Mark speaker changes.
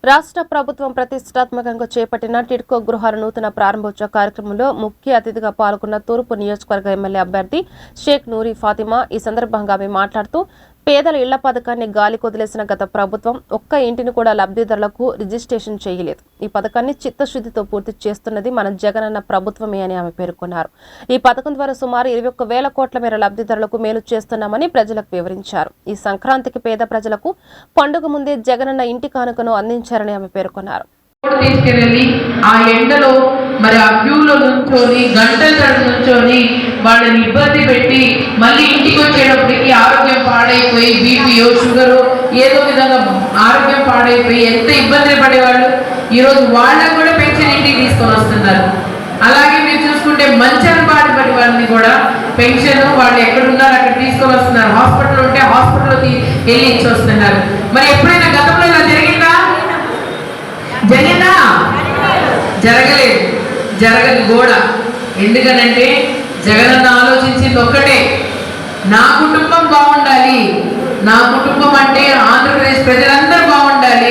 Speaker 1: రాష్ట్ర ప్రభుత్వం ప్రతిష్టాత్మకంగా చేపట్టిన టిడ్కో గృహాల నూతన ప్రారంభోత్సవ కార్యక్రమంలో ముఖ్య అతిథిగా పాల్గొన్న తూర్పు నియోజకవర్గ ఎమ్మెల్యే అభ్యర్థి షేక్ నూరి ఫాతిమా. ఈ సందర్భంగా ఆమె మాట్లాడుతూ, పేదల ఇళ్ల పథకాన్ని గాలి కొదిలేసిన గత ప్రభుత్వం ఒక్క ఇంటిని కూడా లబ్ధిదారులకు రిజిస్ట్రేషన్ చేయలేదు. ఈ పథకాన్ని చిత్తశుద్ధితో పూర్తి చేస్తున్నది మన జగనన్న ప్రభుత్వమే అని ఆమె పేర్కొన్నారు. ఈ పథకం ద్వారా సుమారు 21,000 కోట్ల మేర లబ్ధిదారులకు మేలు చేస్తున్నామని ప్రజలకు వివరించారు. ఈ సంక్రాంతికి పేద ప్రజలకు పండుగ ముందే జగనన్న ఇంటి కానుకను అందించారని ఆమె పేర్కొన్నారు.
Speaker 2: తీసుకెళ్ళి ఆ ఎండలో మరి ఆ క్యూలో నుంచొని గంటల తరబడి నుంచొని వాళ్ళని ఇబ్బంది పెట్టి మళ్ళీ ఇంటికి వచ్చేటప్పటికి ఆరోగ్యం పాడైపోయి బీపీయో షుగరో ఏదో విధంగా ఆరోగ్యం పాడైపోయి ఎంత ఇబ్బంది పడేవాళ్ళు ఈరోజు వాళ్ళకు కూడా పెన్షన్ ఇంటికి తీసుకొని వస్తున్నారు. అలాగే మీరు చూసుకుంటే మంచం బాధపడి వాళ్ళని కూడా పెన్షన్ వాళ్ళు ఎక్కడున్నారో అక్కడ తీసుకొని వస్తున్నారు. హాస్పిటల్ ఉంటే హాస్పిటల్కి వెళ్ళి ఇచ్చి వస్తున్నారు. మరి ఎప్పుడైనా గతంలో ఇలా జరిగిందా? జరగదు కూడా. ఎందుకనంటే జగనన్న ఆలోచించింది ఒక్కటే, నా కుటుంబం బాగుండాలి. నా కుటుంబం అంటే ఆంధ్రప్రదేశ్ ప్రజలందరూ